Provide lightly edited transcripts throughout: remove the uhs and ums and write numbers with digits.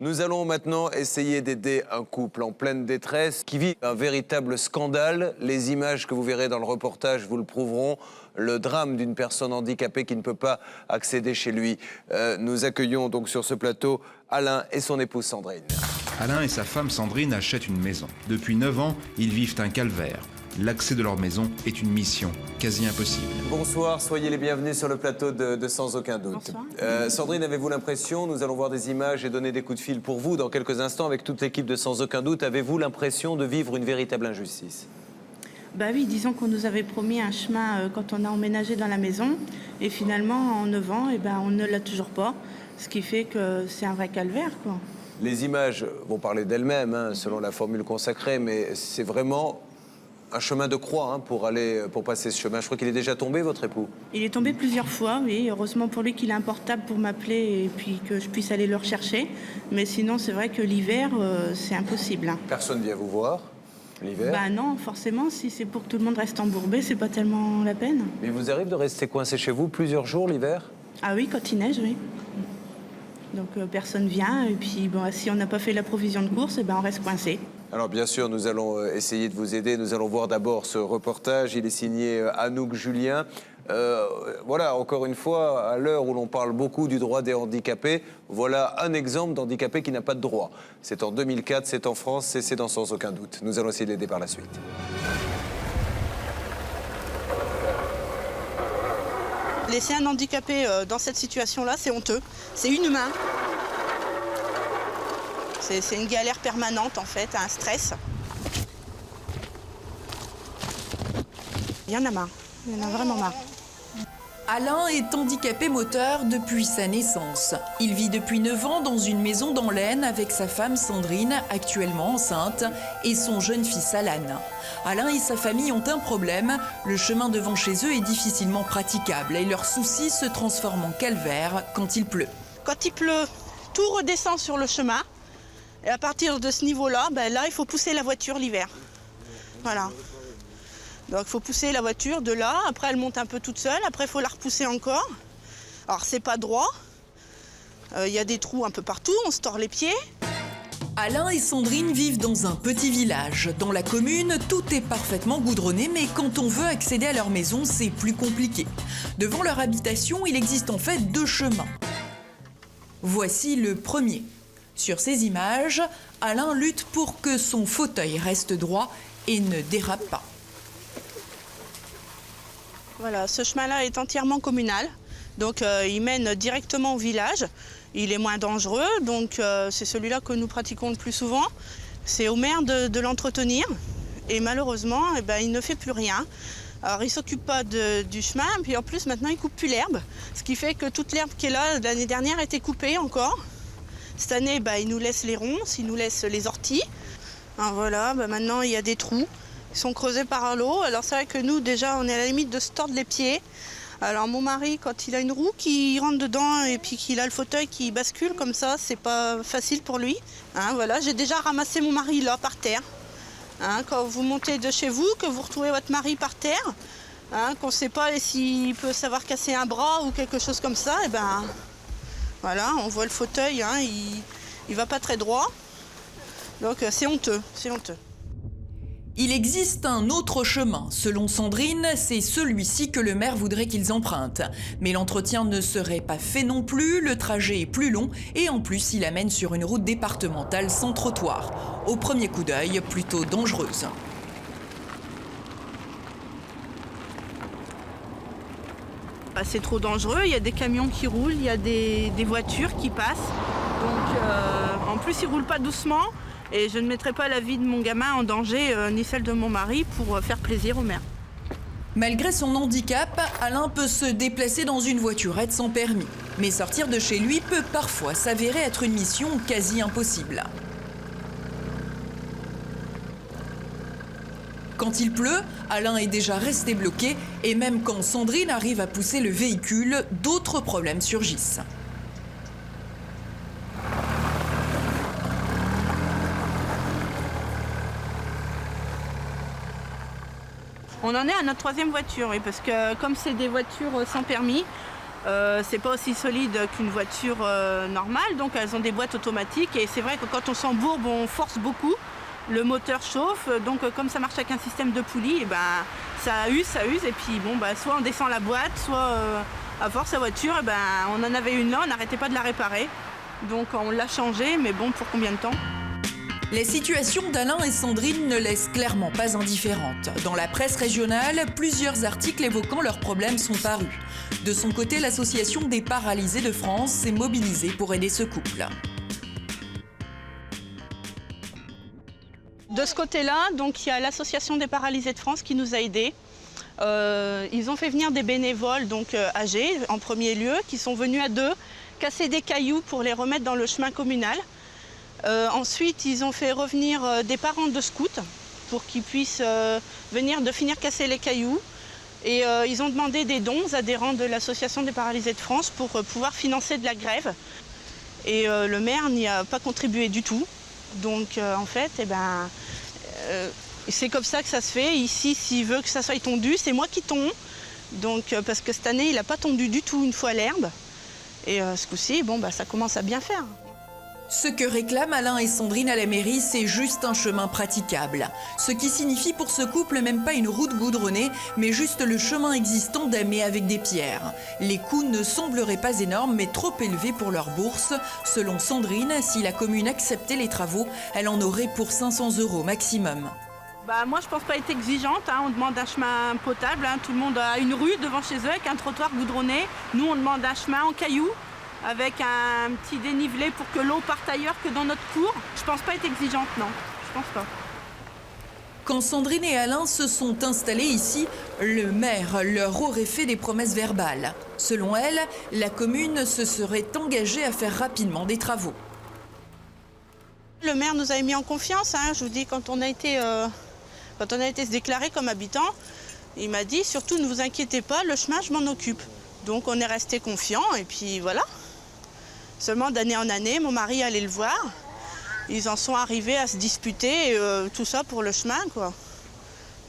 Nous allons maintenant essayer d'aider un couple en pleine détresse qui vit un véritable scandale. Les images que vous verrez dans le reportage vous le prouveront. Le drame d'une personne handicapée qui ne peut pas accéder chez lui. Nous accueillons donc sur ce plateau Alain et son épouse Sandrine. Alain et sa femme Sandrine achètent une maison. Depuis 9 ans, ils vivent un calvaire. L'accès de leur maison est une mission quasi impossible. Bonsoir, soyez les bienvenus sur le plateau de Sans aucun doute. Sandrine, avez-vous l'impression, nous allons voir des images et donner des coups de fil pour vous dans quelques instants avec toute l'équipe de Sans aucun doute, avez-vous l'impression de vivre une véritable injustice? Bah oui, disons qu'on nous avait promis un chemin quand on a emménagé dans la maison et finalement en 9 ans, on ne l'a toujours pas, ce qui fait que c'est un vrai calvaire, quoi. Les images vont parler d'elles-mêmes, hein, selon la formule consacrée, mais c'est vraiment un chemin de croix pour passer ce chemin. Je crois qu'il est déjà tombé, votre époux? Il est tombé plusieurs fois, oui. Heureusement pour lui qu'il a un portable pour m'appeler et puis que je puisse aller le rechercher. Mais sinon, c'est vrai que l'hiver, c'est impossible, hein. Personne vient vous voir l'hiver? Bah non, forcément, si c'est pour que tout le monde reste embourbé, c'est pas tellement la peine. Mais il vous arrive de rester coincé chez vous plusieurs jours l'hiver? Ah oui, quand il neige, oui. Donc personne vient et puis bon, si on n'a pas fait la provision de course, on reste coincé. Alors bien sûr, nous allons essayer de vous aider. Nous allons voir d'abord ce reportage. Il est signé Anouk Julien. Voilà, encore une fois, à l'heure où l'on parle beaucoup du droit des handicapés, voilà un exemple d'handicapé qui n'a pas de droit. C'est en 2004, c'est en France, c'est dans Sans aucun doute. Nous allons essayer de l'aider par la suite. Laisser un handicapé dans cette situation-là, c'est honteux, c'est inhumain. C'est une galère permanente, en fait, un stress. Il y en a marre, il y en a vraiment marre. Alain est handicapé moteur depuis sa naissance. Il vit depuis 9 ans dans une maison dans l'Aisne avec sa femme Sandrine, actuellement enceinte, et son jeune fils Alan. Alain et sa famille ont un problème. Le chemin devant chez eux est difficilement praticable et leur souci se transforme en calvaire quand il pleut. Quand il pleut, tout redescend sur le chemin. Et à partir de ce niveau-là, là, il faut pousser la voiture l'hiver. Voilà. Donc il faut pousser la voiture de là, après elle monte un peu toute seule, après il faut la repousser encore. Alors c'est pas droit, y a des trous un peu partout, on se tord les pieds. Alain et Sandrine vivent dans un petit village. Dans la commune, tout est parfaitement goudronné, mais quand on veut accéder à leur maison, c'est plus compliqué. Devant leur habitation, il existe en fait 2 chemins. Voici le premier. Sur ces images, Alain lutte pour que son fauteuil reste droit et ne dérape pas. Voilà, ce chemin-là est entièrement communal, donc il mène directement au village. Il est moins dangereux, donc c'est celui-là que nous pratiquons le plus souvent. C'est au maire de l'entretenir et malheureusement, il ne fait plus rien. Alors il ne s'occupe pas du chemin, puis en plus maintenant il ne coupe plus l'herbe, ce qui fait que toute l'herbe qui est là l'année dernière a été coupée encore. Cette année, il nous laisse les ronces, il nous laisse les orties. Alors voilà, maintenant il y a des trous. Ils sont creusés par l'eau. Alors c'est vrai que nous, déjà, on est à la limite de se tordre les pieds. Alors mon mari, quand il a une roue qui rentre dedans et puis qu'il a le fauteuil qui bascule comme ça, c'est pas facile pour lui. Voilà, j'ai déjà ramassé mon mari là, par terre. Quand vous montez de chez vous, que vous retrouvez votre mari par terre, qu'on ne sait pas s'il peut savoir casser un bras ou quelque chose comme ça, voilà, on voit le fauteuil, il va pas très droit. Donc c'est honteux, c'est honteux. Il existe un autre chemin. Selon Sandrine, c'est celui-ci que le maire voudrait qu'ils empruntent. Mais l'entretien ne serait pas fait non plus, le trajet est plus long et en plus il amène sur une route départementale sans trottoir. Au premier coup d'œil, plutôt dangereuse. C'est trop dangereux, il y a des camions qui roulent, il y a des voitures qui passent. Donc en plus ils ne roulent pas doucement. Et je ne mettrai pas la vie de mon gamin en danger, ni celle de mon mari, pour faire plaisir au maire. Malgré son handicap, Alain peut se déplacer dans une voiturette sans permis. Mais sortir de chez lui peut parfois s'avérer être une mission quasi impossible. Quand il pleut, Alain est déjà resté bloqué et même quand Sandrine arrive à pousser le véhicule, d'autres problèmes surgissent. On en est à notre 3e voiture, oui, parce que comme c'est des voitures sans permis, C'est pas aussi solide qu'une voiture normale, donc elles ont des boîtes automatiques et c'est vrai que quand on s'embourbe, on force beaucoup. Le moteur chauffe, donc comme ça marche avec un système de poulie, et ben, ça use, et puis bon, bah, soit on descend la boîte, soit à force la voiture, et ben, on en avait une là, on n'arrêtait pas de la réparer. Donc on l'a changée, mais bon, pour combien de temps? La situation d'Alain et Sandrine ne laisse clairement pas indifférente. Dans la presse régionale, plusieurs articles évoquant leurs problèmes sont parus. De son côté, l'association des paralysés de France s'est mobilisée pour aider ce couple. De ce côté-là, donc il y a l'association des paralysés de France qui nous a aidés. Ils ont fait venir des bénévoles donc âgés en premier lieu, qui sont venus à deux casser des cailloux pour les remettre dans le chemin communal. Ensuite, ils ont fait revenir des parents de scouts pour qu'ils puissent venir finir casser les cailloux. Et ils ont demandé des dons aux adhérents de l'association des paralysés de France pour pouvoir financer de la grève. Et le maire n'y a pas contribué du tout. Donc en fait, c'est comme ça que ça se fait. Ici, s'il veut que ça soit tondu, c'est moi qui tonds. Donc, parce que cette année, il n'a pas tondu du tout une fois l'herbe. Et ce coup-ci, bon, bah, ça commence à bien faire. Ce que réclament Alain et Sandrine à la mairie, c'est juste un chemin praticable. Ce qui signifie pour ce couple même pas une route goudronnée, mais juste le chemin existant damé avec des pierres. Les coûts ne sembleraient pas énormes, mais trop élevés pour leur bourse. Selon Sandrine, si la commune acceptait les travaux, elle en aurait pour 500 € maximum. Bah, moi, je pense pas être exigeante. On demande un chemin potable. Tout le monde a une rue devant chez eux avec un trottoir goudronné. Nous, on demande un chemin en cailloux, avec un petit dénivelé pour que l'eau parte ailleurs que dans notre cour. Je pense pas être exigeante, non. Je pense pas. Quand Sandrine et Alain se sont installés ici, le maire leur aurait fait des promesses verbales. Selon elle, la commune se serait engagée à faire rapidement des travaux. Le maire nous avait mis en confiance. Je vous dis, quand on a été se déclarer comme habitant, il m'a dit surtout ne vous inquiétez pas, le chemin je m'en occupe. Donc on est resté confiants et puis voilà. Seulement d'année en année, mon mari allait le voir. Ils en sont arrivés à se disputer, tout ça pour le chemin, quoi.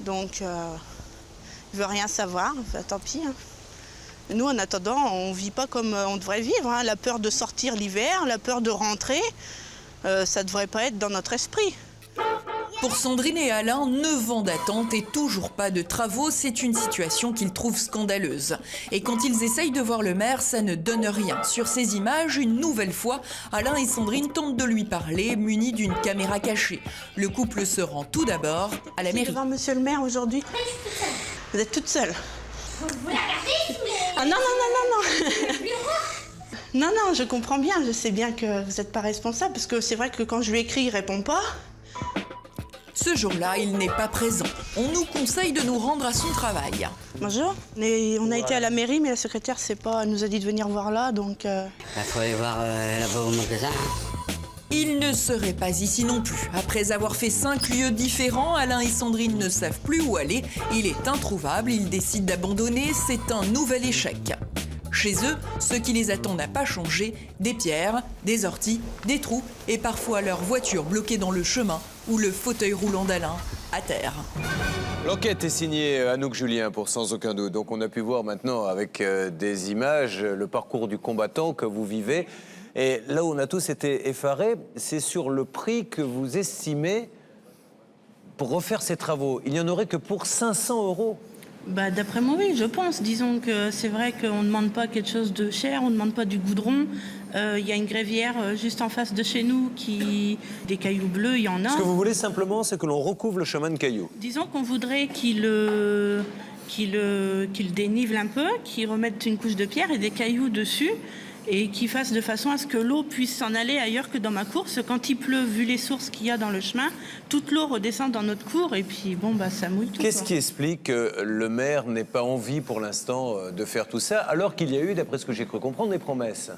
Donc, il ne veut rien savoir, enfin, tant pis. Nous, en attendant, on ne vit pas comme on devrait vivre. La peur de sortir l'hiver, la peur de rentrer, ça ne devrait pas être dans notre esprit. Pour Sandrine et Alain, 9 ans d'attente et toujours pas de travaux, c'est une situation qu'ils trouvent scandaleuse. Et quand ils essayent de voir le maire, ça ne donne rien. Sur ces images, une nouvelle fois, Alain et Sandrine tentent de lui parler, munis d'une caméra cachée. Le couple se rend tout d'abord à la mairie. Devant monsieur le maire aujourd'hui. Vous êtes toute seule. Vous la gardez? Ah non. Non, je comprends bien. Je sais bien que vous n'êtes pas responsable, parce que c'est vrai que quand je lui écris, il ne répond pas. Ce jour-là, il n'est pas présent. On nous conseille de nous rendre à son travail. Bonjour. On a été à la mairie, mais la secrétaire elle nous a dit de venir voir là, donc... Il faut aller voir là-bas au magasin. Il ne serait pas ici non plus. Après avoir fait 5 lieux différents, Alain et Sandrine ne savent plus où aller. Il est introuvable, ils décident d'abandonner. C'est un nouvel échec. Chez eux, ce qui les attend n'a pas changé. Des pierres, des orties, des trous et parfois leur voiture bloquée dans le chemin ou le fauteuil roulant d'Alain à terre. L'enquête est signée Anouk Julien pour Sans Aucun Doute. Donc on a pu voir maintenant avec des images le parcours du combattant que vous vivez. Et là où on a tous été effarés, c'est sur le prix que vous estimez pour refaire ces travaux. Il n'y en aurait que pour 500 €. Bah, d'après moi, oui, je pense. Disons que c'est vrai qu'on ne demande pas quelque chose de cher, on ne demande pas du goudron. Il y a une grévière juste en face de chez nous des cailloux bleus, il y en a. Ce que vous voulez simplement, c'est que l'on recouvre le chemin de cailloux. Disons qu'on voudrait qu'il dénivelent un peu, qu'ils remettent une couche de pierre et des cailloux dessus et qu'ils fassent de façon à ce que l'eau puisse s'en aller ailleurs que dans ma cour. Parce que quand il pleut, vu les sources qu'il y a dans le chemin, toute l'eau redescend dans notre cour et puis bon, bah, ça mouille tout. Qu'est-ce qui explique que le maire n'ait pas envie pour l'instant de faire tout ça, alors qu'il y a eu, d'après ce que j'ai cru comprendre, des promesses?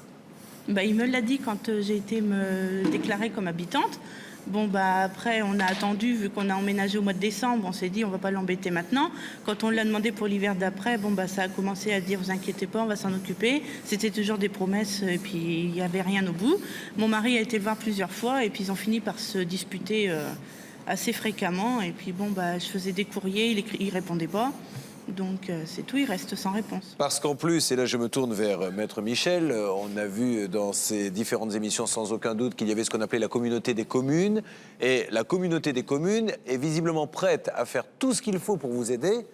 Bah, il me l'a dit quand j'ai été me déclarer comme habitante. Bon, bah, après, on a attendu, vu qu'on a emménagé au mois de décembre, on s'est dit, on va pas l'embêter maintenant. Quand on l'a demandé pour l'hiver d'après, bon, bah, ça a commencé à dire, vous inquiétez pas, on va s'en occuper. C'était toujours des promesses, et puis il n'y avait rien au bout. Mon mari a été le voir plusieurs fois, et puis ils ont fini par se disputer assez fréquemment. Et puis, bon, bah, je faisais des courriers, il répondait pas. Donc c'est tout, il reste sans réponse. Parce qu'en plus, et là je me tourne vers Maître Michel, on a vu dans ces différentes émissions sans aucun doute qu'il y avait ce qu'on appelait la communauté des communes. Et la communauté des communes est visiblement prête à faire tout ce qu'il faut pour vous aider,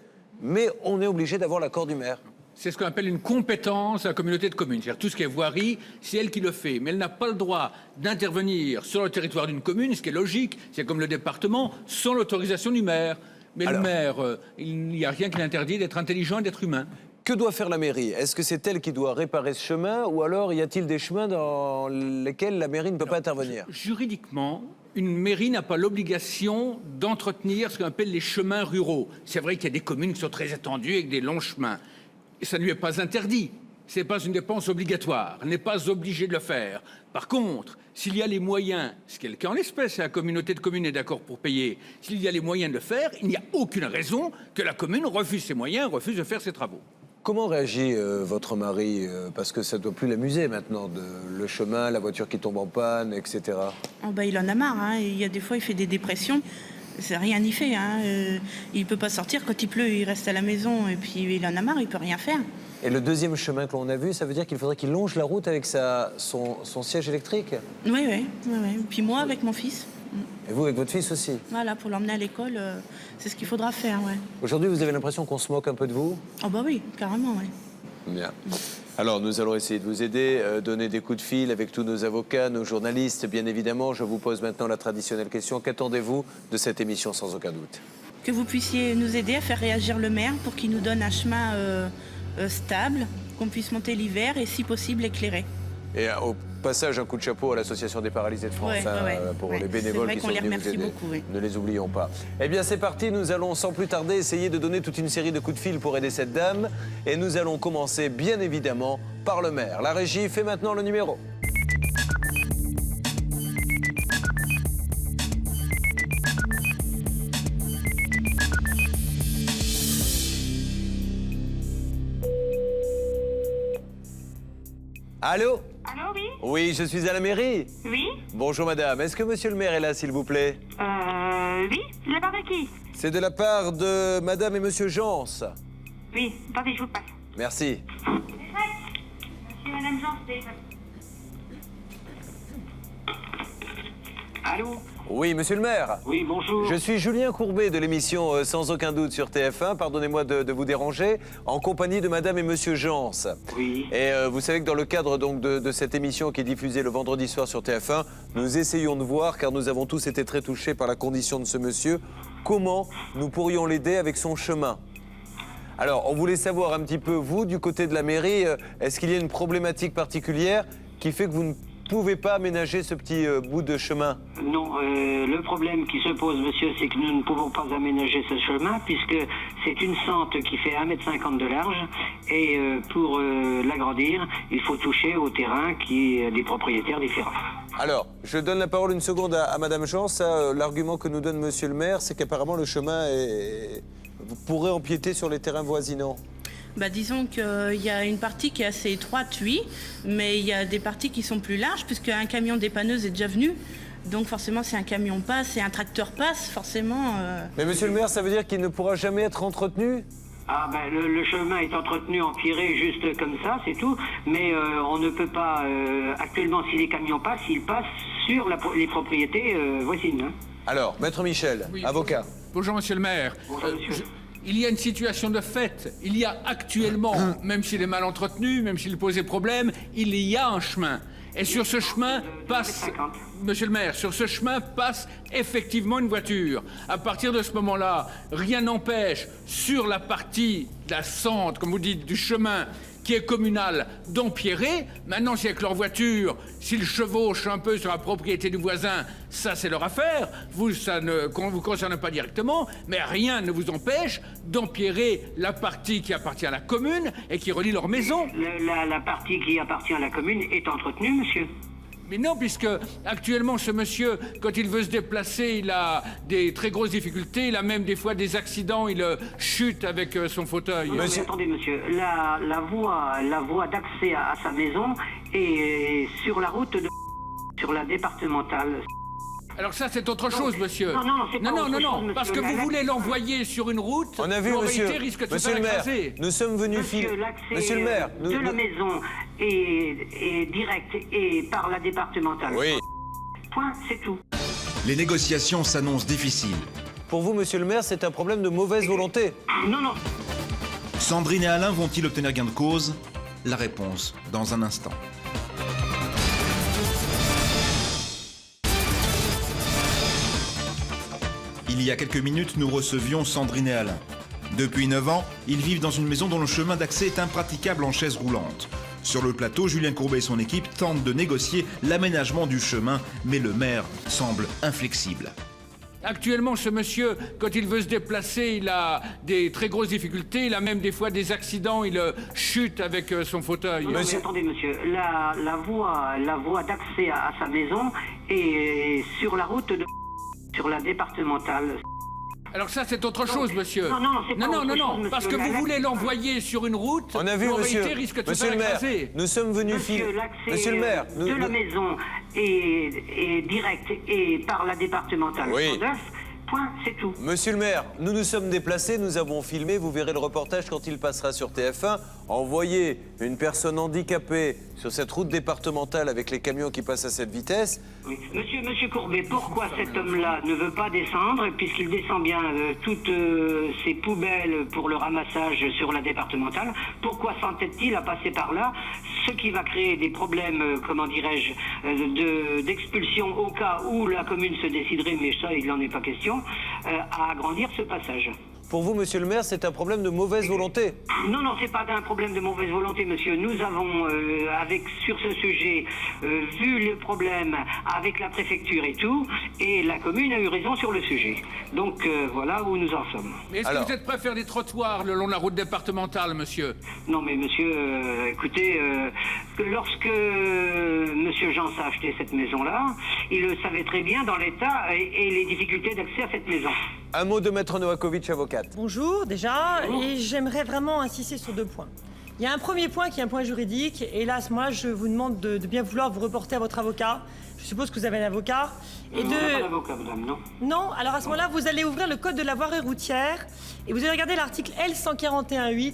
mais on est obligé d'avoir l'accord du maire. C'est ce qu'on appelle une compétence à la communauté de communes. C'est-à-dire tout ce qui est voirie, c'est elle qui le fait. Mais elle n'a pas le droit d'intervenir sur le territoire d'une commune, ce qui est logique, c'est comme le département, sans l'autorisation du maire. Mais Alors, le maire, il n'y a rien qui l'interdit d'être intelligent et d'être humain. Que doit faire la mairie? Est-ce que c'est elle qui doit réparer ce chemin ou alors y a-t-il des chemins dans lesquels la mairie ne peut pas intervenir? Juridiquement, une mairie n'a pas l'obligation d'entretenir ce qu'on appelle les chemins ruraux. C'est vrai qu'il y a des communes qui sont très étendues avec des longs chemins. Et ça ne lui est pas interdit. Ce n'est pas une dépense obligatoire. Elle n'est pas obligée de le faire. Par contre, s'il y a les moyens, ce qui est le cas en l'espèce, la communauté de communes est d'accord pour payer, s'il y a les moyens de le faire, il n'y a aucune raison que la commune refuse ses moyens, refuse de faire ses travaux. Comment réagit votre mari? Parce que ça ne doit plus l'amuser maintenant, le chemin, la voiture qui tombe en panne, etc. Oh bah, il en a marre, hein. Il y a des fois, il fait des dépressions. C'est rien n'y fait. Hein. Il peut pas sortir. Quand il pleut, il reste à la maison. Et puis, il en a marre, il peut rien faire. Et le deuxième chemin que l'on a vu, ça veut dire qu'il faudrait qu'il longe la route avec son siège électrique? Oui. Puis moi, avec mon fils. Et vous, avec votre fils aussi? Voilà, pour l'emmener à l'école, c'est ce qu'il faudra faire, ouais. Aujourd'hui, vous avez l'impression qu'on se moque un peu de vous? Oh bah oui, carrément, oui. Bien. Alors, nous allons essayer de vous aider, donner des coups de fil avec tous nos avocats, nos journalistes, bien évidemment. Je vous pose maintenant la traditionnelle question. Qu'attendez-vous de cette émission, sans aucun doute? Que vous puissiez nous aider à faire réagir le maire pour qu'il nous donne un chemin stable, qu'on puisse monter l'hiver et, si possible, éclairé. Et au passage, un coup de chapeau à l'Association des paralysés de France, pour les bénévoles qui sont venus vous aider. Beaucoup, oui. Ne les oublions pas. Eh bien, c'est parti. Nous allons sans plus tarder essayer de donner toute une série de coups de fil pour aider cette dame. Et nous allons commencer, bien évidemment, par le maire. La régie fait maintenant le numéro. Allô? Allô, oui? Oui, je suis à la mairie. Oui? Bonjour madame, est-ce que monsieur le maire est là, s'il vous plaît? Oui? De la part de qui? C'est de la part de madame et monsieur Jans. Oui, attendez, je vous passe. Merci. Monsieur et madame Jean, c'est... Allô? Oui, monsieur le maire. Oui, bonjour. Je suis Julien Courbet de l'émission Sans aucun doute sur TF1. Pardonnez-moi de vous déranger, en compagnie de madame et monsieur Jans. Oui. Et vous savez que dans le cadre donc de cette émission qui est diffusée le vendredi soir sur TF1, nous essayons de voir, car nous avons tous été très touchés par la condition de ce monsieur, comment nous pourrions l'aider avec son chemin. Alors, on voulait savoir un petit peu, vous, du côté de la mairie, est-ce qu'il y a une problématique particulière qui fait que vous ne pouvez pas aménager ce petit bout de chemin? Non, le problème qui se pose, monsieur, c'est que nous ne pouvons pas aménager ce chemin puisque c'est une sente qui fait 1,50 m de large et pour l'agrandir, il faut toucher au terrain qui est des propriétaires différents. Alors, je donne la parole une seconde à madame Jean. L'argument que nous donne monsieur le maire, c'est qu'apparemment le chemin vous pourrez empiéter sur les terrains voisinants. Bah, disons qu'il y a une partie qui est assez étroite, oui, mais il y a des parties qui sont plus larges, puisqu'un camion dépanneuse est déjà venu. Donc forcément, si un camion passe, si un tracteur passe, forcément... Mais monsieur le maire, ça veut dire qu'il ne pourra jamais être entretenu? Ah ben le chemin est entretenu, empierré juste comme ça, c'est tout. Mais on ne peut pas, actuellement, si les camions passent, ils passent sur les propriétés voisines. Hein. Alors, maître Michel, Oui, avocat. Bonjour, monsieur le maire. Bonjour, monsieur. Il y a une situation de fait. Il y a actuellement, même s'il est mal entretenu, même s'il posait problème, il y a un chemin. Et sur ce chemin passe, monsieur le maire, sur ce chemin passe effectivement une voiture. À partir de ce moment-là, rien n'empêche, sur la partie de la sente, comme vous dites, du chemin, qui est communal, d'empierrer. Maintenant, si avec leur voiture, s'ils chevauchent un peu sur la propriété du voisin, ça c'est leur affaire. Vous, ça ne vous concerne pas directement, mais rien ne vous empêche d'empierrer la partie qui appartient à la commune et qui relie leur maison. La partie qui appartient à la commune est entretenue, monsieur. Mais non, puisque actuellement, ce monsieur, quand il veut se déplacer, il a des très grosses difficultés. Il a même des fois des accidents. Il chute avec son fauteuil. Non, mais attendez, monsieur. La voie d'accès à sa maison est sur la route sur la départementale. Alors ça, c'est autre chose, monsieur. Non, c'est pas autre chose, monsieur. Parce que vous voulez l'envoyer sur une route, On a vu, l'oralité monsieur, risque de se monsieur faire le maire, écraser. nous sommes venus Monsieur, l'accès Monsieur le maire, de la maison est direct et par la départementale. Oui. Point, c'est tout. Les négociations s'annoncent difficiles. Pour vous, monsieur le maire, c'est un problème de mauvaise volonté. Non. Sandrine et Alain vont-ils obtenir gain de cause? La réponse dans un instant. Il y a quelques minutes, nous recevions Sandrine et Alain. Depuis 9 ans, ils vivent dans une maison dont le chemin d'accès est impraticable en chaise roulante. Sur le plateau, Julien Courbet et son équipe tentent de négocier l'aménagement du chemin, mais le maire semble inflexible. Actuellement, ce monsieur, quand il veut se déplacer, il a des très grosses difficultés. Il a même des fois des accidents. Il chute avec son fauteuil. Non, mais attendez, monsieur. La voie d'accès à sa maison est sur la route sur la départementale. Alors ça, c'est autre chose, monsieur. Non, c'est pas autre chose, monsieur. Parce que vous voulez l'envoyer sur une route, On a vu, l'oralité monsieur, risque de se monsieur faire le maire, écraser. nous sommes venus Monsieur le maire, de la maison est direct et par la départementale. Oui. 109, point, c'est tout. Monsieur le maire, nous nous sommes déplacés, nous avons filmé, vous verrez le reportage quand il passera sur TF1. Envoyer une personne handicapée sur cette route départementale avec les camions qui passent à cette vitesse. Oui. Monsieur Courbet, pourquoi cet homme-là ne veut pas descendre, puisqu'il descend bien toutes ses poubelles pour le ramassage sur la départementale? Pourquoi s'entête-t-il à passer par là, ce qui va créer des problèmes, comment dirais-je, d'expulsion au cas où la commune se déciderait, mais ça, il n'en est pas question, à agrandir ce passage? Pour vous, monsieur le maire, c'est un problème de mauvaise volonté. Non, c'est pas un problème de mauvaise volonté, monsieur. Nous avons, sur ce sujet, vu le problème avec la préfecture et tout, et la commune a eu raison sur le sujet. Donc, voilà où nous en sommes. Mais est-ce que vous êtes prêt à faire des trottoirs le long de la route départementale, monsieur? Non, mais monsieur, écoutez, lorsque monsieur Jean a acheté cette maison-là, il le savait très bien dans l'état et les difficultés d'accès à cette maison. Un mot de Maître Novakovic, avocate. Bonjour déjà, et j'aimerais vraiment insister sur 2 points. Il y a un premier point qui est un point juridique, et là à ce moment-là je vous demande de bien vouloir vous reporter à votre avocat. Je suppose que vous avez un avocat. On n'a pas d'avocat, madame, non. Non, alors à ce moment-là vous allez ouvrir le code de la voirie routière, et vous allez regarder l'article L141.8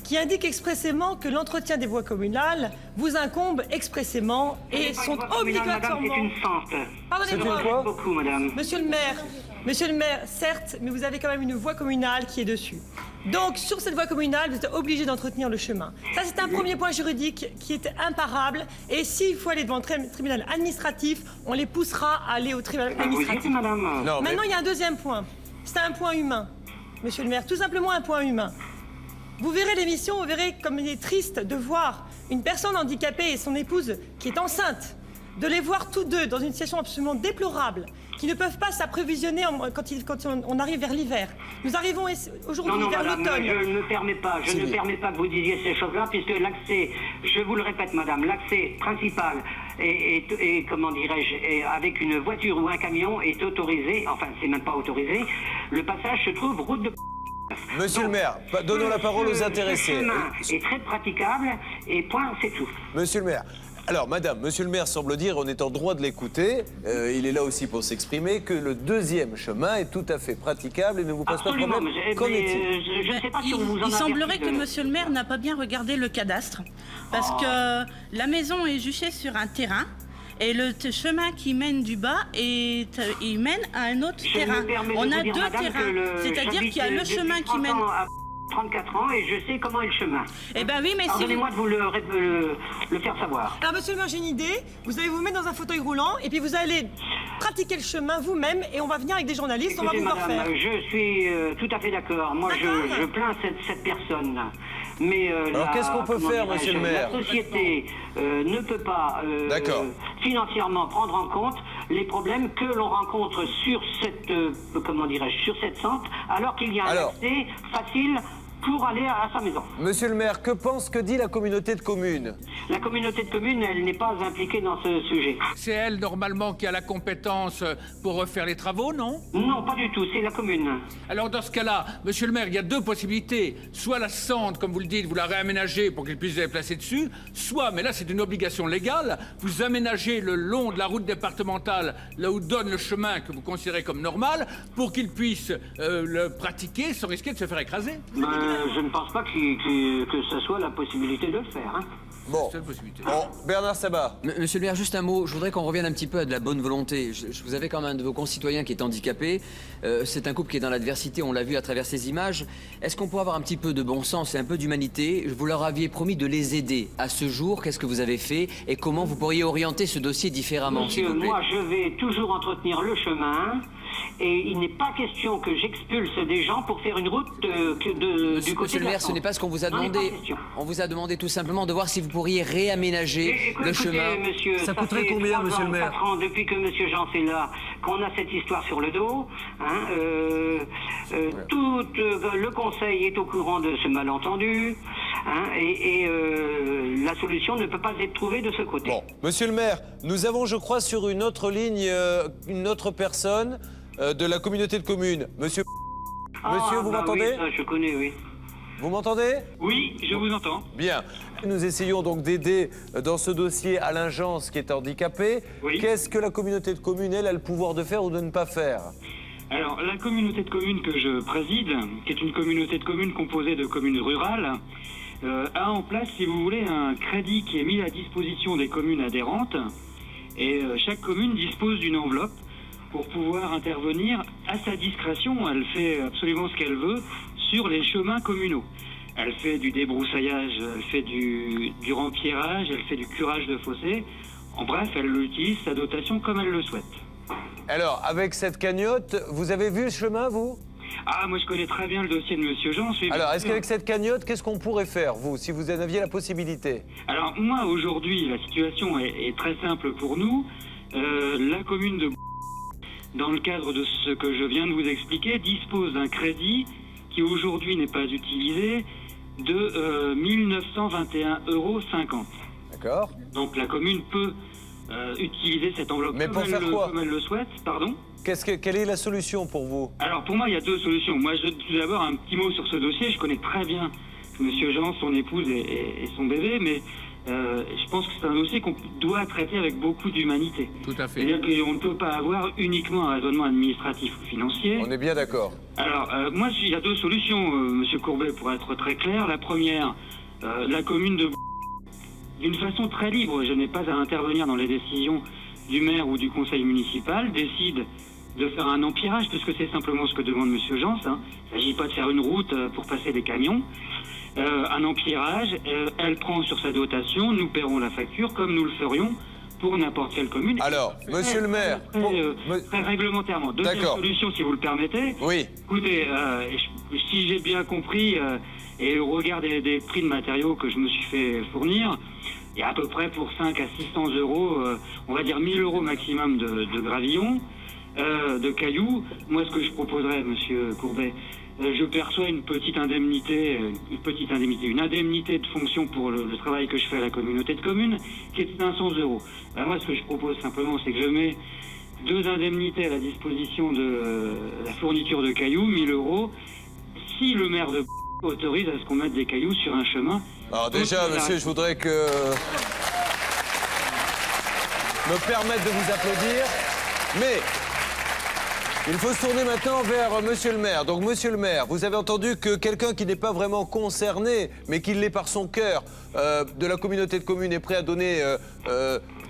qui indique expressément que l'entretien des voies communales vous incombe expressément et sont obligatoirement... Madame, c'est une sente. Pardonnez-moi. Merci beaucoup, madame. Monsieur le maire, certes, mais vous avez quand même une voie communale qui est dessus. Donc, sur cette voie communale, vous êtes obligé d'entretenir le chemin. Ça, c'est un premier point juridique qui est imparable. Et s'il faut aller devant le tribunal administratif, on les poussera à aller au tribunal administratif. Vous êtes, madame. Non, Maintenant, il y a un deuxième point. C'est un point humain, monsieur le maire. Tout simplement un point humain. Vous verrez l'émission, vous verrez comme il est triste de voir une personne handicapée et son épouse qui est enceinte, de les voir tous deux dans une situation absolument déplorable, qui ne peuvent pas s'approvisionner quand on arrive vers l'hiver. Nous arrivons aujourd'hui vers l'automne. Je ne permets pas que vous disiez ces choses-là, puisque l'accès, je vous le répète, madame, l'accès principal est comment dirais-je, avec une voiture ou un camion est autorisé, enfin c'est même pas autorisé, le passage se trouve route de... Monsieur le maire, donnons la parole aux intéressés. Le chemin est très praticable et point, c'est tout. Monsieur le maire. Alors, madame, monsieur le maire semble dire, on est en droit de l'écouter, il est là aussi pour s'exprimer, que le deuxième chemin est tout à fait praticable et ne vous pose pas de problème. Qu'en est-il? Je ne sais pas si on vous en Il semblerait avertit que monsieur le maire n'a pas bien regardé le cadastre, parce que la maison est juchée sur un terrain. Et le chemin qui mène du bas, il mène à un autre terrain. On a 2 terrains, c'est-à-dire qu'il y a le chemin qui mène... 34 ans et je sais comment est le chemin. Eh ben oui, mais pardonnez-moi de vous le faire savoir. Alors monsieur le maire, j'ai une idée. Vous allez vous mettre dans un fauteuil roulant et puis vous allez pratiquer le chemin vous-même et on va venir avec des journalistes, écoutez, on va vous voir faire. Je suis tout à fait d'accord. Moi, je plains cette personne. Mais alors qu'est-ce qu'on peut faire, monsieur le maire? La société ne peut pas financièrement prendre en compte les problèmes que l'on rencontre sur cette, sur cette sente, alors qu'il y a un accès facile pour aller à sa maison. Monsieur le maire, que dit la communauté de communes? La communauté de communes, elle n'est pas impliquée dans ce sujet. C'est elle, normalement, qui a la compétence pour refaire les travaux, non? Non, pas du tout, c'est la commune. Alors, dans ce cas-là, monsieur le maire, il y a deux possibilités. Soit la cendre, comme vous le dites, vous la réaménagez pour qu'il puisse se déplacer dessus, soit, mais là, c'est une obligation légale, vous aménagez le long de la route départementale, là où donne le chemin que vous considérez comme normal, pour qu'il puisse le pratiquer sans risquer de se faire écraser. Je ne pense pas que ce soit la possibilité de le faire. Hein. Bon. Bernard Sabat. Monsieur le maire, juste un mot. Je voudrais qu'on revienne un petit peu à de la bonne volonté. Vous avez quand même un de vos concitoyens qui est handicapé. C'est un couple qui est dans l'adversité, on l'a vu à travers ces images. Est-ce qu'on pourrait avoir un petit peu de bon sens et un peu d'humanité? Vous leur aviez promis de les aider. À ce jour, qu'est-ce que vous avez fait et comment vous pourriez orienter ce dossier différemment, s'il Monsieur, vous plaît? moi, je vais toujours entretenir le chemin. Et il n'est pas question que j'expulse des gens pour faire une route du côté Monsieur le de la maire, ce Sambre. n'est pas ce qu'on vous a N'en est demandé. pas question. On vous a demandé tout simplement de voir si vous pourriez réaménager le chemin. Monsieur, ça coûterait fait combien, 3 monsieur ans, le maire? 4 ans, depuis que monsieur Jean est là, qu'on a cette histoire sur le dos. Hein, tout le conseil est au courant de ce malentendu. Hein, la solution ne peut pas être trouvée de ce côté. Bon, monsieur le maire, nous avons, je crois, sur une autre ligne, une autre personne de la communauté de communes. Monsieur, vous m'entendez? Oui, ça, je connais, oui. Vous m'entendez? Oui, je vous entends. Bien. Nous essayons donc d'aider dans ce dossier Alain Jans qui est handicapé. Oui. Qu'est-ce que la communauté de communes, elle, a le pouvoir de faire ou de ne pas faire? Alors, la communauté de communes que je préside, qui est une communauté de communes composée de communes rurales, a en place, si vous voulez, un crédit qui est mis à disposition des communes adhérentes. Et chaque commune dispose d'une enveloppe pour pouvoir intervenir à sa discrétion. Elle fait absolument ce qu'elle veut sur les chemins communaux. Elle fait du débroussaillage, elle fait du rempierrage, elle fait du curage de fossés. En bref, elle utilise sa dotation comme elle le souhaite. Alors, avec cette cagnotte, vous avez vu le chemin, vous? Ah, moi je connais très bien le dossier de Monsieur Jean. Alors, est-ce qu'avec cette cagnotte, qu'est-ce qu'on pourrait faire, vous, si vous en aviez la possibilité? Alors, moi, aujourd'hui, la situation est très simple pour nous. La commune de dans le cadre de ce que je viens de vous expliquer, dispose d'un crédit qui aujourd'hui n'est pas utilisé de 1921,50 €. D'accord. Donc la commune peut utiliser cette enveloppe comme elle le souhaite. Pardon ? Quelle est la solution pour vous? Alors pour moi, il y a deux solutions. Moi, tout d'abord, un petit mot sur ce dossier. Je connais très bien Monsieur Jean, son épouse et son bébé, mais je pense que c'est un dossier qu'on doit traiter avec beaucoup d'humanité. Tout à fait. C'est-à-dire qu'on ne peut pas avoir uniquement un raisonnement administratif ou financier. On est bien d'accord. Alors, moi, il y a deux solutions, Monsieur Courbet, pour être très clair. La première, la commune de d'une façon très libre, je n'ai pas à intervenir dans les décisions du maire ou du conseil municipal, décide de faire un empierrage, puisque c'est simplement ce que demande Monsieur Jans. Hein. Il ne s'agit pas de faire une route pour passer des camions. Un empierrage, elle prend sur sa dotation, nous paierons la facture comme nous le ferions pour n'importe quelle commune. Alors, monsieur le maire... Très réglementairement. Deuxième solution, si vous le permettez. Oui. Écoutez, si j'ai bien compris, et au regard des prix de matériaux que je me suis fait fournir, il y a à peu près pour 5 à 600 €, on va dire 1 000 € maximum de gravillons, de cailloux. Moi, ce que je proposerais, monsieur Courbet, je perçois une indemnité de fonction pour le travail que je fais à la communauté de communes, qui est de 500 €. Ben moi, ce que je propose simplement, c'est que je mets 2 indemnités à la disposition de la fourniture de cailloux, 1 000 €, si le maire de autorise à ce qu'on mette des cailloux sur un chemin. Alors déjà, monsieur, je voudrais que me permettre de vous applaudir, mais il faut se tourner maintenant vers monsieur le maire. Donc, monsieur le maire, vous avez entendu que quelqu'un qui n'est pas vraiment concerné, mais qui l'est par son cœur, de la communauté de communes est prêt à donner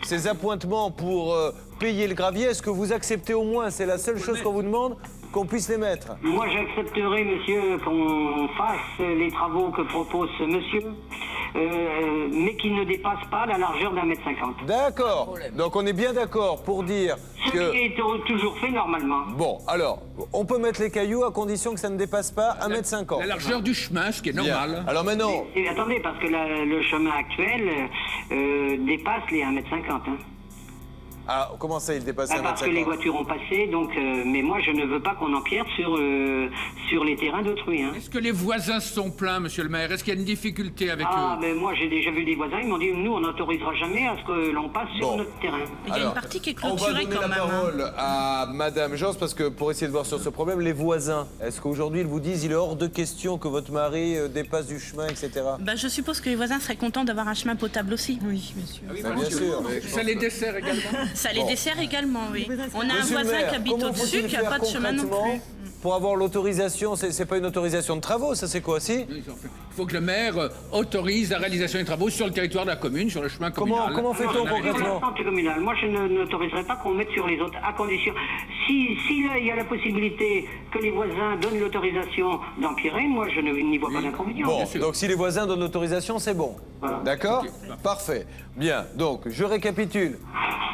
ses appointements pour payer le gravier. Est-ce que vous acceptez au moins, c'est la seule chose qu'on vous demande, qu'on puisse les mettre? Moi, j'accepterai, monsieur, qu'on fasse les travaux que propose ce monsieur, mais qui ne dépassent pas la largeur d'1,50 m. D'accord. Donc, on est bien d'accord pour dire Ce que... qui est toujours fait normalement. Bon, alors, on peut mettre les cailloux à condition que ça ne dépasse pas 1,50 m. La largeur du chemin, ce qui est normal. Bien. Alors maintenant... Et attendez, parce que le chemin actuel dépasse les 1,50 m. Hein. Ah, comment ça, il dépasse à Parce que les voitures ont passé, donc, mais moi je ne veux pas qu'on empiète sur les terrains d'autrui. Hein. Est-ce que les voisins se sont plaints, monsieur le maire? Est-ce qu'il y a une difficulté avec eux? Ah, mais moi j'ai déjà vu des voisins, ils m'ont dit nous on n'autorisera jamais à ce que l'on passe sur notre terrain. Il y a une partie qui est clôturée on va donner quand la même. parole à Madame Jans, parce que pour essayer de voir sur ce problème, les voisins, est-ce qu'aujourd'hui ils vous disent il est hors de question que votre mari dépasse du chemin, etc. Bah, je suppose que les voisins seraient contents d'avoir un chemin potable aussi. Oui, monsieur. Bien sûr. Ça les dessert également. Ça les dessert également, oui. On a un Monsieur le voisin maire, qui habite comment au-dessus faut-il qui n'a faire pas de chemin non concrètement plus. Pour avoir l'autorisation, c'est pas une autorisation de travaux, ça c'est quoi, si? Il faut que le maire autorise la réalisation des travaux sur le territoire de la commune, sur le chemin communal. Comment fait-on concrètement? Communal. Moi, je n'autoriserai pas qu'on mette sur les autres, à condition. Si là, il y a la possibilité que les voisins donnent l'autorisation d'empirer, moi, je n'y vois pas d'inconvénient. Bon, donc si les voisins donnent l'autorisation, c'est bon. Voilà. D'accord? Parfait. Bien, donc je récapitule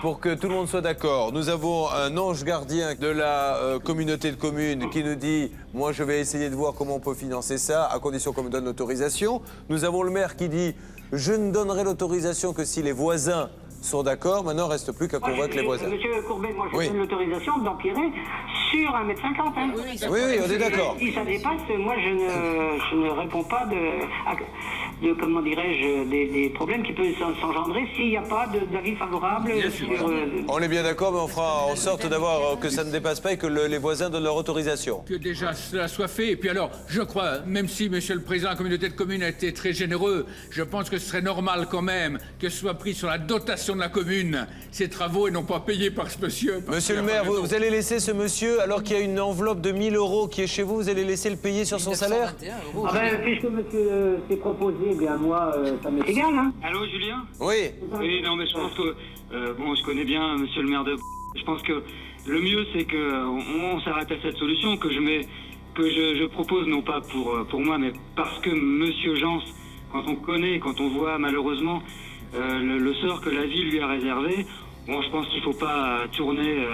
pour que tout le monde soit d'accord. Nous avons un ange gardien de la communauté de communes qui nous dit « Moi, je vais essayer de voir comment on peut financer ça, à condition qu'on me donne l'autorisation. » Nous avons le maire qui dit « Je ne donnerai l'autorisation que si les voisins sont d'accord. Maintenant, il ne reste plus qu'à convaincre les voisins. » Monsieur Courbet, moi, je donne l'autorisation d'empirer sur 1,50 m. Hein. Oui, on est d'accord. Si ça dépasse, moi, je ne réponds pas de comment dirais-je, des problèmes qui peuvent s'engendrer s'il n'y a pas d'avis favorable. On est bien d'accord, mais on fera en sorte d'avoir que ça ne dépasse pas et que les voisins donnent leur autorisation. Que déjà cela soit fait. Et puis alors, je crois, même si monsieur le président de la communauté de communes a été très généreux, je pense que ce serait normal quand même que ce soit pris sur la dotation de la commune, ces travaux, et non pas payés par ce monsieur. Monsieur le maire, vous allez laisser ce monsieur, alors qu'il y a une enveloppe de 1 000 € qui est chez vous, vous allez laisser le payer sur son salaire? Ah ben, puisque monsieur s'est proposé, eh bien moi, ça m'est égal, hein. Allô, Julien? Oui. Oui, non, mais je pense que, bon, je connais bien monsieur le maire de... Je pense que le mieux, c'est qu'on s'arrête à cette solution que je propose, non pas pour moi, mais parce que monsieur Jans, quand on connaît, quand on voit malheureusement le sort que la ville lui a réservé, bon, je pense qu'il ne faut pas tourner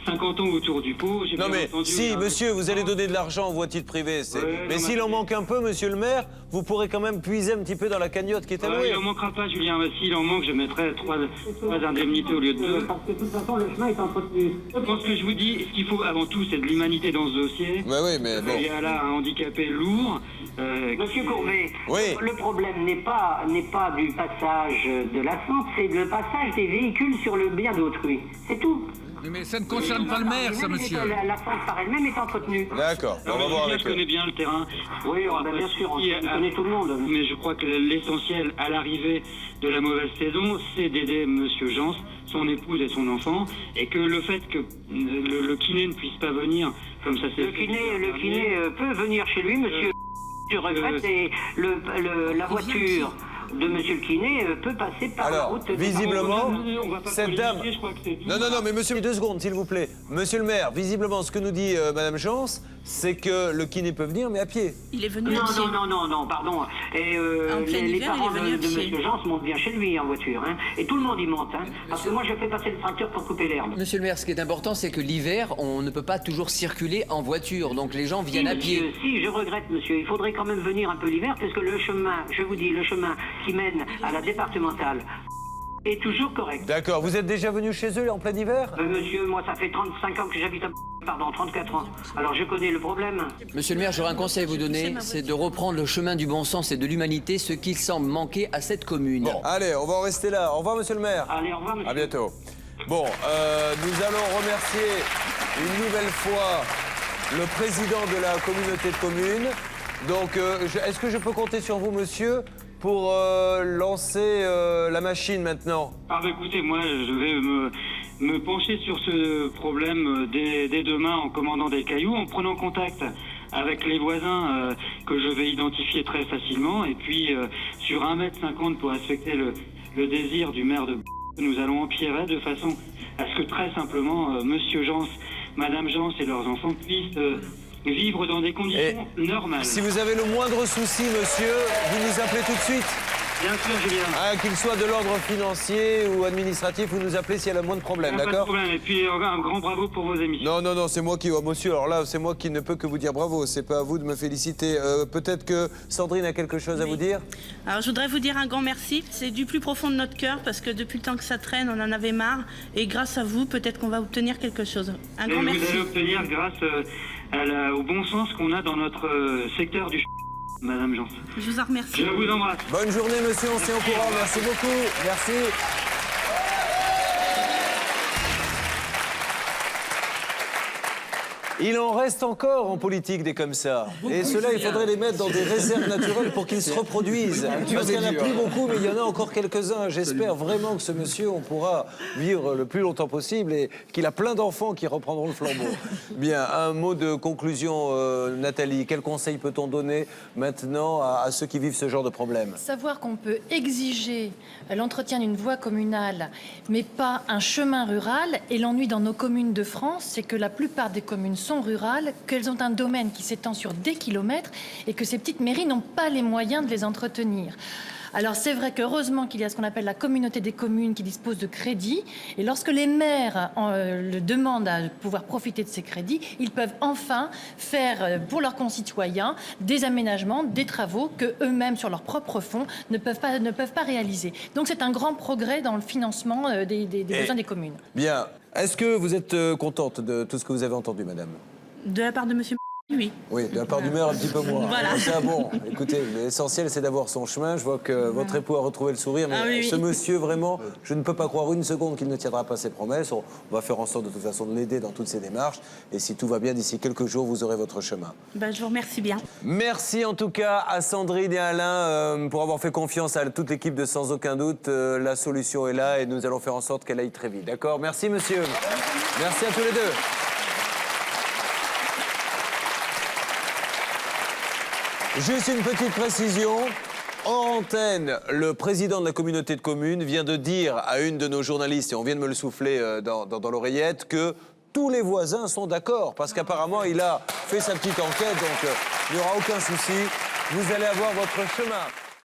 50 ans autour du pot. Non mais si, monsieur, vous allez donner de l'argent aux voitures privées, mais s'il en manque un peu, monsieur le maire, vous pourrez quand même puiser un petit peu dans la cagnotte qui est allouée. Il n'en manquera pas, Julien. S'il en manque, je mettrai 3 indemnités au lieu de 2. Parce que de toute façon, le chemin est entretenu. Je pense que je vous dis, ce qu'il faut avant tout, c'est de l'humanité dans ce dossier. Bah oui, mais bon. Il y a là un handicapé lourd. Monsieur Courbet, le problème n'est pas du passage de la sente, c'est le passage des véhicules sur le bien d'autrui. C'est tout. Mais ça ne concerne pas le maire, ça, monsieur. La sente par elle-même est entretenue. D'accord, on va voir avec je connais bien le terrain. Oui, bien sûr, on connaît tout le monde. Mais je crois que l'essentiel à l'arrivée de la mauvaise saison, c'est d'aider monsieur Jans, son épouse et son enfant, et que le fait que le kiné ne puisse pas venir, comme ça s'est fait... Le kiné peut venir chez lui, monsieur. Je regrette, et la voiture de monsieur le kiné peut passer par la route... visiblement, cette dame... Non, mais monsieur, 2 secondes, s'il vous plaît. Monsieur le maire, visiblement, ce que nous dit madame Jans, c'est que le kiné peut venir, mais à pied. Il est venu à pied. Non, pardon. Et les parents de monsieur Jans montent bien chez lui en voiture, hein. Et tout le monde y monte, hein. Parce que moi, je fais passer le tracteur pour couper l'herbe. Monsieur le maire, ce qui est important, c'est que l'hiver, on ne peut pas toujours circuler en voiture, donc les gens viennent à pied. Si, je regrette, monsieur. Il faudrait quand même venir un peu l'hiver, parce que le chemin, je vous dis, le chemin qui mène à la départementale est toujours correct. D'accord. Vous êtes déjà venu chez eux en plein hiver? Monsieur, moi, ça fait 35 ans que j'habite à... Pardon, 34 ans. Alors, je connais le problème. Monsieur le maire, j'aurais un conseil à vous donner, c'est de reprendre le chemin du bon sens et de l'humanité, ce qui semble manquer à cette commune. Bon, allez, on va en rester là. Au revoir, monsieur le maire. Allez, au revoir, monsieur. À bientôt. Bon, nous allons remercier une nouvelle fois le président de la communauté de communes. Donc, est-ce que je peux compter sur vous, monsieur, pour lancer la machine maintenant? Ah bah écoutez, moi je vais me pencher sur ce problème dès demain en commandant des cailloux, en prenant contact avec les voisins que je vais identifier très facilement, et puis sur 1,50 m pour respecter le désir du maire de nous allons empirer de façon à ce que très simplement monsieur Jans, madame Jans et leurs enfants puissent vivre dans des conditions normales. Si vous avez le moindre souci, monsieur, vous nous appelez tout de suite. Bien sûr, Julien. Ah, qu'il soit de l'ordre financier ou administratif, vous nous appelez s'il y a le moindre problème, Pas de d'accord? problème. Et puis, un grand bravo pour vos émissions. Non, c'est moi qui... Oh, monsieur, alors là, c'est moi qui ne peux que vous dire bravo. C'est pas à vous de me féliciter. Peut-être que Sandrine a quelque chose à vous dire? Alors, je voudrais vous dire un grand merci. C'est du plus profond de notre cœur parce que depuis le temps que ça traîne, on en avait marre. Et grâce à vous, peut-être qu'on va obtenir quelque chose. Un grand merci. Vous allez obtenir grâce au bon sens qu'on a dans notre secteur du Madame Jean. Je vous en remercie. Je vous embrasse. Bonne journée, monsieur. On s'est au courant. Merci beaucoup. Merci. Il en reste encore en politique des comme ça. Et ceux-là, il faudrait les mettre dans des réserves naturelles pour qu'ils se reproduisent. Parce qu'il n'y en a plus beaucoup, mais il y en a encore quelques-uns. J'espère vraiment que ce monsieur, on pourra vivre le plus longtemps possible et qu'il a plein d'enfants qui reprendront le flambeau. Bien, un mot de conclusion, Nathalie. Quel conseil peut-on donner maintenant à ceux qui vivent ce genre de problème? Savoir qu'on peut exiger l'entretien d'une voie communale, mais pas un chemin rural. Et l'ennui dans nos communes de France, c'est que la plupart des communes sont rurales, qu'elles ont un domaine qui s'étend sur des kilomètres et que ces petites mairies n'ont pas les moyens de les entretenir. Alors c'est vrai qu'heureusement qu'il y a ce qu'on appelle la communauté des communes qui dispose de crédits. Et lorsque les maires le demandent à pouvoir profiter de ces crédits, ils peuvent enfin faire pour leurs concitoyens des aménagements, des travaux que eux-mêmes sur leurs propres fonds ne peuvent pas réaliser. Donc c'est un grand progrès dans le financement des besoins des communes. Bien. Est-ce que vous êtes contente de tout ce que vous avez entendu, madame? De la part de monsieur, oui. Oui, de la part du maire, un petit peu moins. Voilà. C'est bon. Écoutez, l'essentiel, c'est d'avoir son chemin. Je vois que votre époux a retrouvé le sourire. Mais oui. ce monsieur, vraiment, je ne peux pas croire une seconde qu'il ne tiendra pas ses promesses. On va faire en sorte, de toute façon, de l'aider dans toutes ses démarches. Et si tout va bien, d'ici quelques jours, vous aurez votre chemin. Je vous remercie bien. Merci en tout cas à Sandrine et à Alain pour avoir fait confiance à toute l'équipe de Sans Aucun Doute. La solution est là et nous allons faire en sorte qu'elle aille très vite. D'accord? Merci, monsieur. Merci à tous les deux. Juste une petite précision. En antenne, le président de la communauté de communes vient de dire à une de nos journalistes, et on vient de me le souffler dans l'oreillette, que tous les voisins sont d'accord. Parce qu'apparemment, il a fait sa petite enquête, donc il n'y aura aucun souci. Vous allez avoir votre chemin.